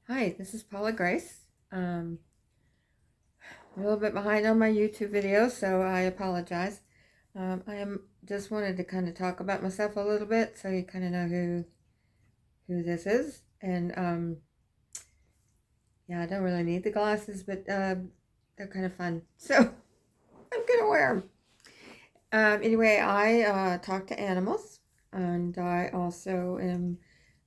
Hi, this is Paula Grace. I'm a little bit behind on my YouTube videos, so I apologize. I am just wanted to kind of talk about myself a little bit, so you kind of know who this is. And yeah, I don't really need the glasses, but they're kind of fun, so I'm gonna wear them. Anyway, I talk to animals, and I also am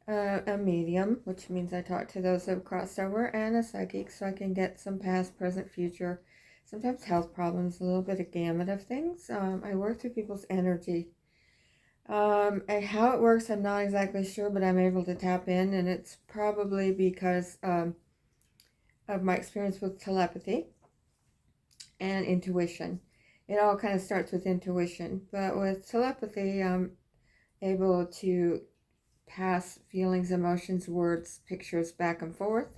a medium, which means I talk to those that have crossed over, and a psychic, so I can get some past, present, future, sometimes health problems, a little bit of gamut of things. I work through people's energy. And how it works, I'm not exactly sure, but I'm able to tap in, and it's probably because of my experience with telepathy and intuition. It all kind of starts with intuition, but with telepathy, I'm able to pass feelings, emotions, words, pictures back and forth.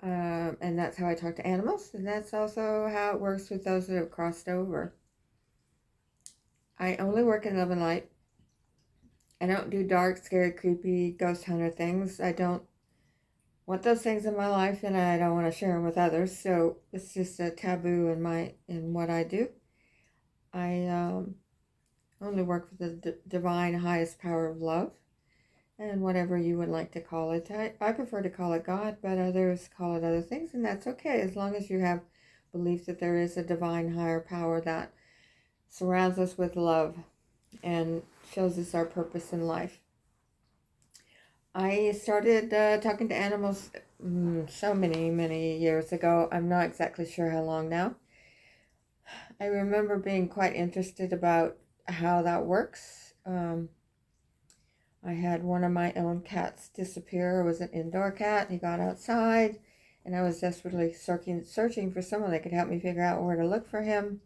And that's how I talk to animals. And that's also how it works with those that have crossed over. I only work in love and light. I don't do dark, scary, creepy, ghost hunter things. I don't want those things in my life, and I don't want to share them with others. So it's just a taboo in what I do. I only work with the divine highest power of love, and whatever you would like to call it. I prefer to call it God, but others call it other things, and that's okay as long as you have belief that there is a divine higher power that surrounds us with love and shows us our purpose in life. I started talking to animals so many years ago. I'm not exactly sure how long now. I remember being quite interested about how that works. I had one of my own cats disappear. It was an indoor cat. He got outside, and I was desperately searching for someone that could help me figure out where to look for him.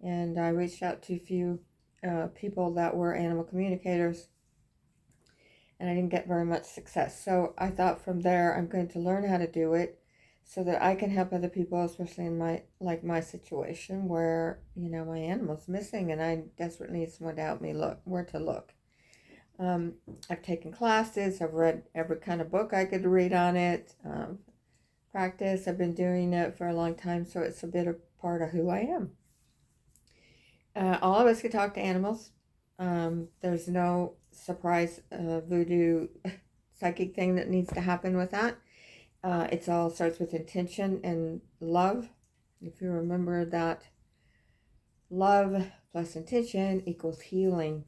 And I reached out to a few people that were animal communicators, and I didn't get very much success. So I thought from there, I'm going to learn how to do it so that I can help other people, especially in my situation where my animal's missing, and I desperately need someone to help me look where to look. I've taken classes, I've read every kind of book I could read on it, practice. I've been doing it for a long time, so it's a bit of part of who I am. All of us can talk to animals. There's no surprise voodoo psychic thing that needs to happen with that. It all starts with intention and love. If you remember that, love plus intention equals healing.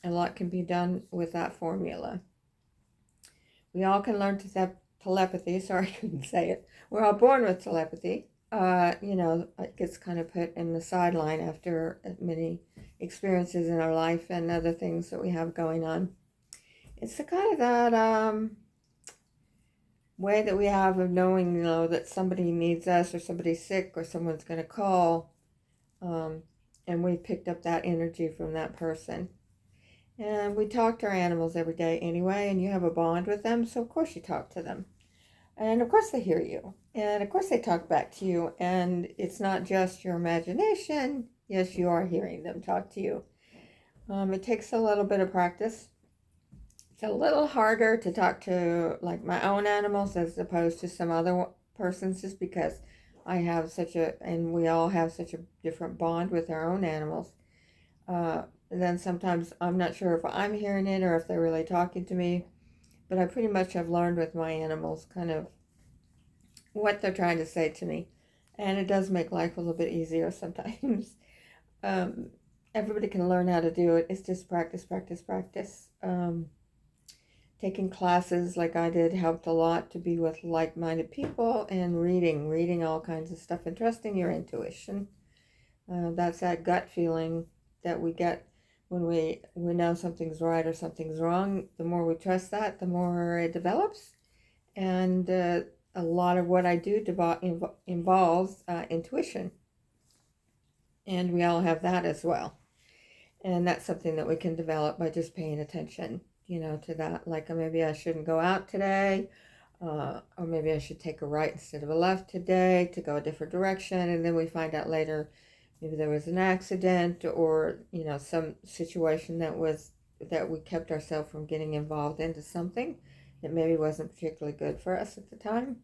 A lot can be done with that formula. We all can learn to telepathy. Sorry, I couldn't say it. We're all born with telepathy. It gets kind of put in the sideline after many experiences in our life and other things that we have going on. It's the kind of that way that we have of knowing, that somebody needs us or somebody's sick or someone's going to call. And we picked up that energy from that person. And we talk to our animals every day anyway, and you have a bond with them, so of course you talk to them. And of course they hear you. And of course they talk back to you. And it's not just your imagination. Yes, you are hearing them talk to you. It takes a little bit of practice. It's a little harder to talk to like my own animals as opposed to some other persons, just because and we all have such a different bond with our own animals. And then sometimes I'm not sure if I'm hearing it or if they're really talking to me, but I pretty much have learned with my animals kind of what they're trying to say to me. And it does make life a little bit easier sometimes. um, Everybody can learn how to do it. It's just practice, practice, practice. Taking classes like I did helped a lot to be with like-minded people, and reading all kinds of stuff and trusting your intuition. That's that gut feeling that we get when we know something's right or something's wrong. The more we trust that, the more it develops. And a lot of what I do involves intuition, and we all have that as well. And that's something that we can develop by just paying attention, to that. Like maybe I shouldn't go out today, or maybe I should take a right instead of a left today to go a different direction. And then we find out later, maybe there was an accident or some situation that we kept ourselves from getting involved into something. that maybe wasn't particularly good for us at the time.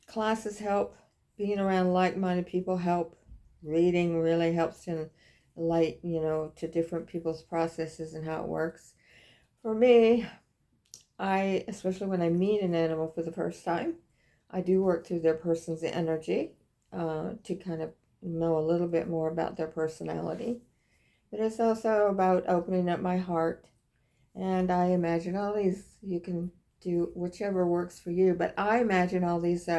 Classes help. Being around like-minded people help. Reading really helps in light, to different people's processes and how it works. For me, especially when I meet an animal for the first time, I do work through their person's energy to kind of know a little bit more about their personality. But it's also about opening up my heart. And I imagine all these, you can do whichever works for you, but I imagine all these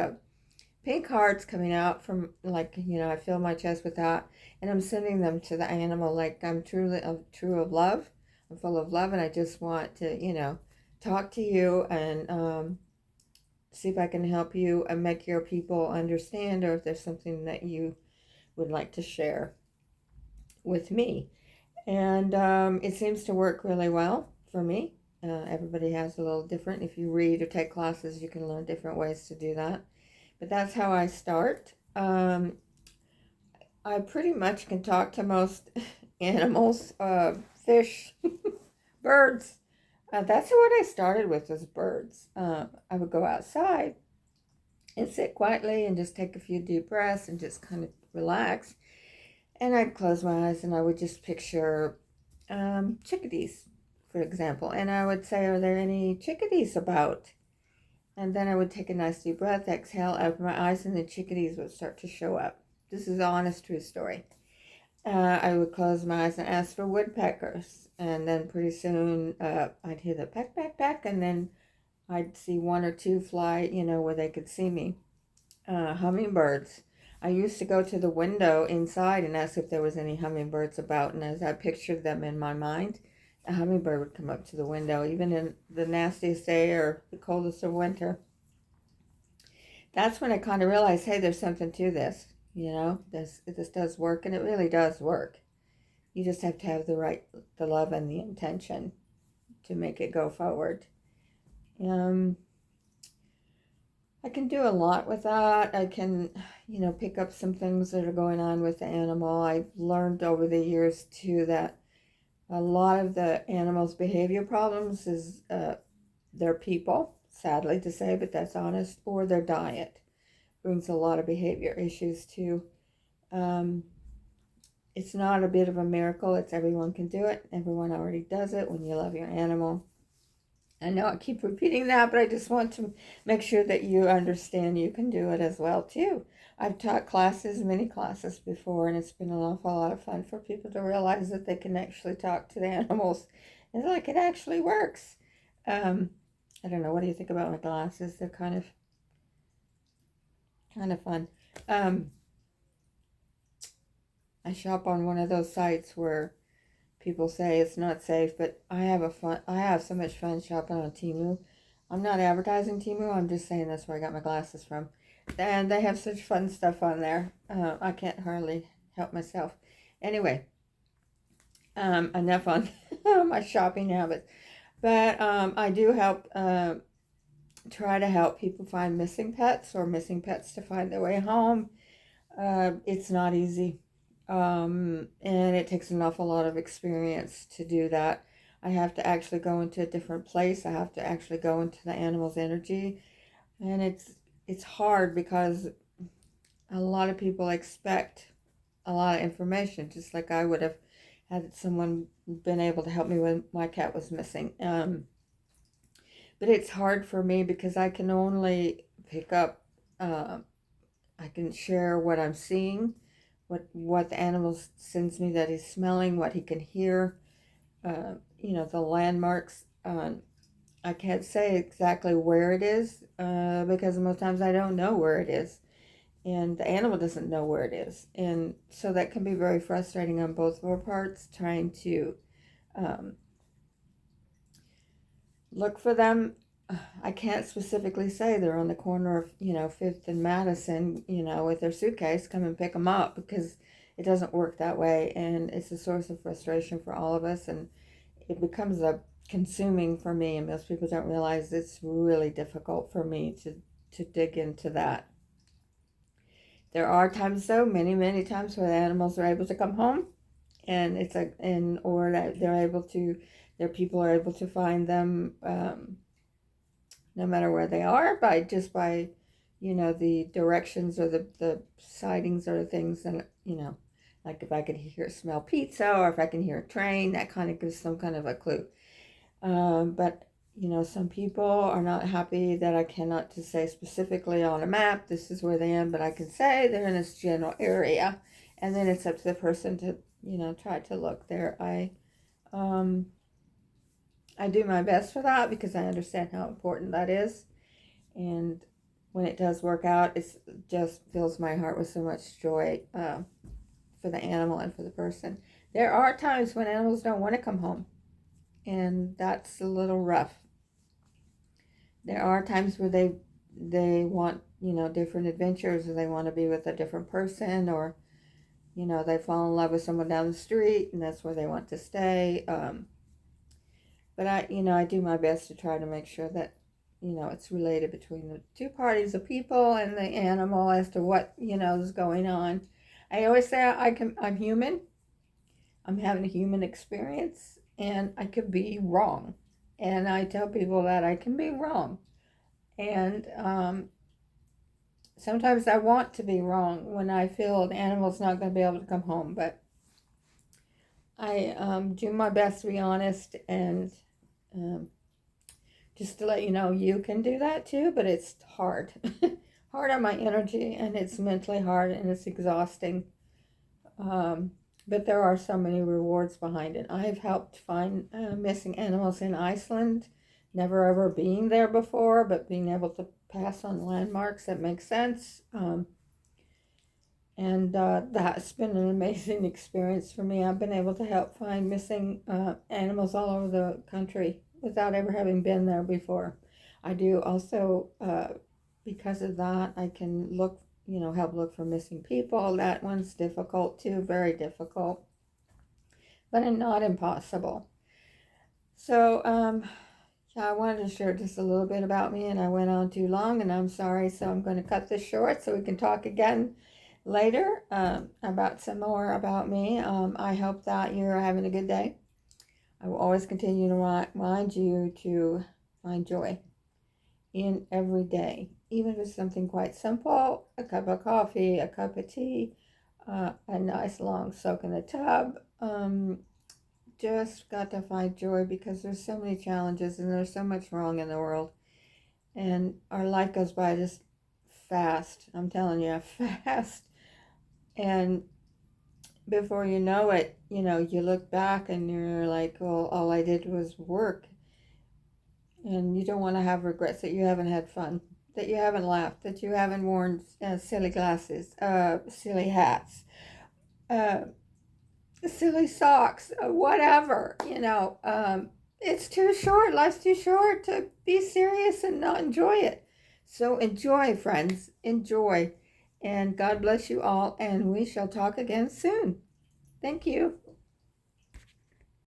pink hearts coming out from, like, I fill my chest with that, and I'm sending them to the animal, like I'm true of love. I'm full of love, and I just want to, talk to you and see if I can help you and make your people understand, or if there's something that you would like to share with me. And it seems to work really well for me. Everybody has a little different. If you read or take classes, you can learn different ways to do that. But that's how I start. I pretty much can talk to most animals, fish, birds. That's what I started with, was birds. I would go outside and sit quietly and just take a few deep breaths and just kind of relax. And I'd close my eyes and I would just picture chickadees, for example. And I would say, are there any chickadees about? And then I would take a nice deep breath, exhale, open my eyes, and the chickadees would start to show up. This is an honest, true story. I would close my eyes and ask for woodpeckers. And then pretty soon I'd hear the peck, peck, peck. And then I'd see one or two fly, where they could see me. Hummingbirds. I used to go to the window inside and ask if there was any hummingbirds about. And as I pictured them in my mind, a hummingbird would come up to the window, even in the nastiest day or the coldest of winter. That's when I kind of realized, hey, there's something to this. This does work, and it really does work. You just have to have the love and the intention to make it go forward. I can do a lot with that. I can, pick up some things that are going on with the animal. I've learned over the years, too, that a lot of the animal's behavior problems is their people, sadly to say, but that's honest, or their diet brings a lot of behavior issues, too. It's not a bit of a miracle. It's everyone can do it. Everyone already does it when you love your animal. I know I keep repeating that, but I just want to make sure that you understand you can do it as well, too. I've taught many classes before, and it's been an awful lot of fun for people to realize that they can actually talk to the animals. It's like it actually works. I don't know. What do you think about my classes? They're kind of fun. I shop on one of those sites where people say it's not safe, but I have so much fun shopping on Temu. I'm not advertising Temu, I'm just saying that's where I got my glasses from. And they have such fun stuff on there. I can't hardly help myself. Anyway, enough on my shopping habits. But I do try to help people find missing pets, or missing pets to find their way home. It's not easy. And it takes an awful lot of experience to do that. I have to actually go into a different place. I have to actually go into the animal's energy. And it's hard because a lot of people expect a lot of information, just like I would have had someone been able to help me when my cat was missing. But it's hard for me because I can only pick up, I can share what I'm seeing, what the animal sends me that he's smelling, what he can hear, the landmarks. I can't say exactly where it is because most times I don't know where it is, and the animal doesn't know where it is, and so that can be very frustrating on both of our parts, trying to look for them. I can't specifically say they're on the corner of, 5th and Madison, with their suitcase, come and pick them up, because it doesn't work that way. And it's a source of frustration for all of us. And it becomes consuming for me. And most people don't realize it's really difficult for me to dig into that. There are times, though, many, many times, where the animals are able to come home, and or that they're Their people are able to find them no matter where they are by the directions or the sightings or the things, and like if I could smell pizza, or if I can hear a train, that kind of gives some kind of a clue. But some people are not happy that I cannot just say specifically on a map, this is where they are, but I can say they're in this general area. And then it's up to the person to, try to look there. I do my best for that because I understand how important that is. And when it does work out, it just fills my heart with so much joy for the animal and for the person. There are times when animals don't want to come home, and that's a little rough. There are times where they want, different adventures, or they want to be with a different person, or, they fall in love with someone down the street and that's where they want to stay. But I do my best to try to make sure that, it's related between the two parties, the people and the animal, as to what, is going on. I always say I'm human. I'm having a human experience, and I could be wrong. And I tell people that I can be wrong. And sometimes I want to be wrong when I feel an animal's not going to be able to come home. But I do my best to be honest, and just to let you know, you can do that too, but it's hard. Hard on my energy, and it's mentally hard, and it's exhausting. But there are so many rewards behind it. I have helped find missing animals in Iceland, never ever being there before, but being able to pass on landmarks that make sense. And that's been an amazing experience for me. I've been able to help find missing animals all over the country without ever having been there before. I do also, because of that, I can help look for missing people. That one's difficult too, very difficult, but not impossible. So, yeah, I wanted to share just a little bit about me, and I went on too long, and I'm sorry, so I'm going to cut this short so we can talk again later about some more about me. I hope that you're having a good day. I will always continue to remind you to find joy in every day, even if it's something quite simple, a cup of coffee, a cup of tea, a nice long soak in the tub. Just got to find joy, because there's so many challenges and there's so much wrong in the world, and our life goes by just fast. I'm telling you, fast. And before you know it, you look back and you're like, well, all I did was work. And you don't want to have regrets that you haven't had fun, that you haven't laughed, that you haven't worn silly glasses, silly hats, silly socks, whatever. It's too short. Life's too short to be serious and not enjoy it. So enjoy, friends. Enjoy. And God bless you all. And we shall talk again soon. Thank you.